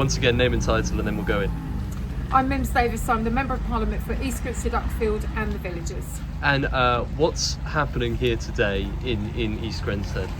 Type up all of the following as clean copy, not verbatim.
once again, name and title, and then we'll go in. I'm Mims Davis. I'm the Member of Parliament for East Grinstead, Uckfield and the Villages. And what's happening here today in East Grinstead?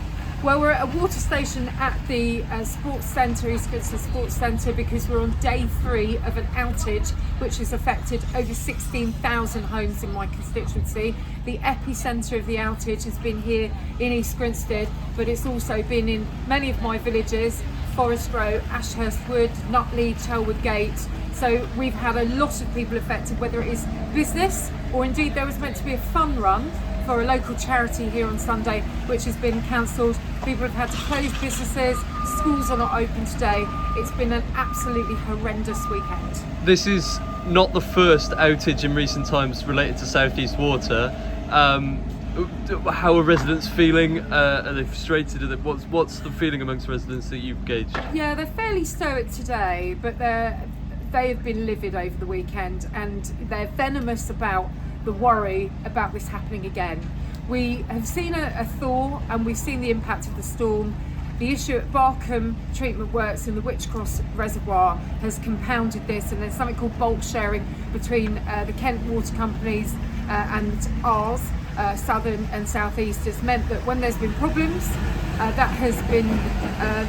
Well, we're at a water station at the Sports Centre, East Grinstead Sports Centre, because we're on day 3 of an outage which has affected over 16,000 homes in my constituency. The epicentre of the outage has been here in East Grinstead, but it's also been in many of my villages: Forest Row, Ashurst Wood, Nutley, Chelwood Gate. So we've had a lot of people affected, whether it is business or indeed there was meant to be a fun run for a local charity here on Sunday, which has been cancelled. People have had to close businesses, schools are not open today. It's been an absolutely horrendous weekend. This is not the first outage in recent times related to South East Water. How are residents feeling? Are they frustrated? What's the feeling amongst residents that you've gauged? Yeah, they're fairly stoic today, but they have been livid over the weekend, and they're venomous about the worry about this happening again. We have seen a thaw, and we've seen the impact of the storm. The issue at Barkham Treatment Works in the Witchcross Reservoir has compounded this, and there's something called bulk sharing between the Kent water companies and ours, Southern and South East, has meant that when there's been problems, that has been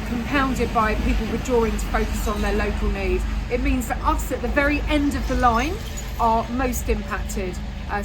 compounded by people withdrawing to focus on their local need. It means that us at the very end of the line are most impacted.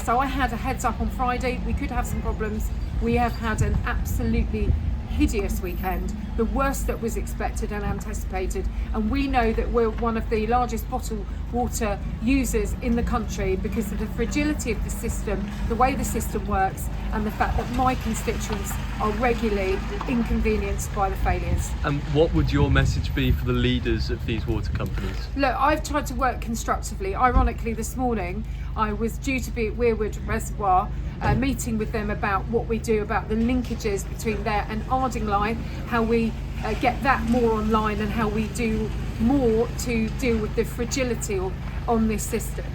So I had a heads up on Friday, we could have some problems. We have had an absolutely hideous weekend, the worst that was expected and anticipated, and we know that we're one of the largest bottled water users in the country because of the fragility of the system, the way the system works, and the fact that my constituents are regularly inconvenienced by the failures. And what would your message be for the leaders of these water companies? Look, I've tried to work constructively. Ironically, this morning I was due to be at Weirwood Reservoir, meeting with them about what we do about the linkages between there and Arding Line, how we get that more online, and how we do more to deal with the fragility on this system.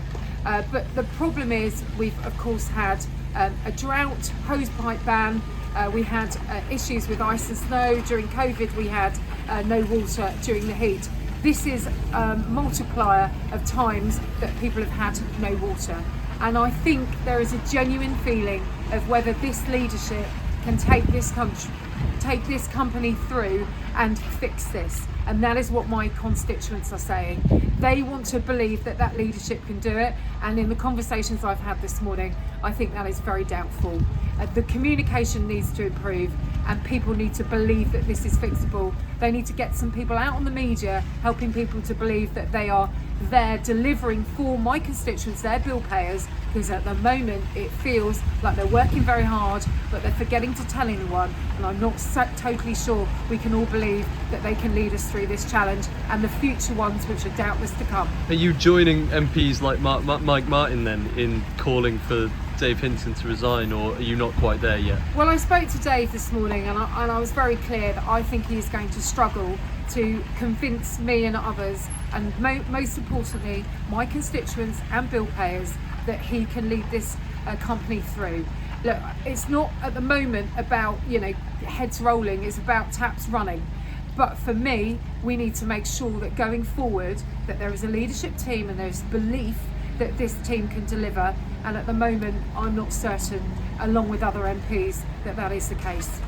But the problem is we've of course had a drought, hose pipe ban, we had issues with ice and snow. During COVID we had no water during the heat. This is a multiplier of times that people have had no water. And I think there is a genuine feeling of whether this leadership can take this company through and fix this. And that is what my constituents are saying. They want to believe that that leadership can do it. And in the conversations I've had this morning, I think that is very doubtful. The communication needs to improve, and people need to believe that this is fixable. They need to get some people out on the media helping people to believe that they are there delivering for my constituents, their bill payers, because at the moment it feels like they're working very hard but they're forgetting to tell anyone, and I'm not totally sure we can all believe that they can lead us through this challenge and the future ones which are doubtless to come. Are you joining MPs like Mike Martin then in calling for Dave Hinton to resign, or are you not quite there yet? Well, I spoke to Dave this morning, and I was very clear that I think he is going to struggle to convince me and others, and most importantly my constituents and bill payers, that he can lead this company through. Look, it's not at the moment about heads rolling, it's about taps running. But for me, we need to make sure that going forward that there is a leadership team and there's belief that this team can deliver, and at the moment I'm not certain, along with other MPs, that that is the case.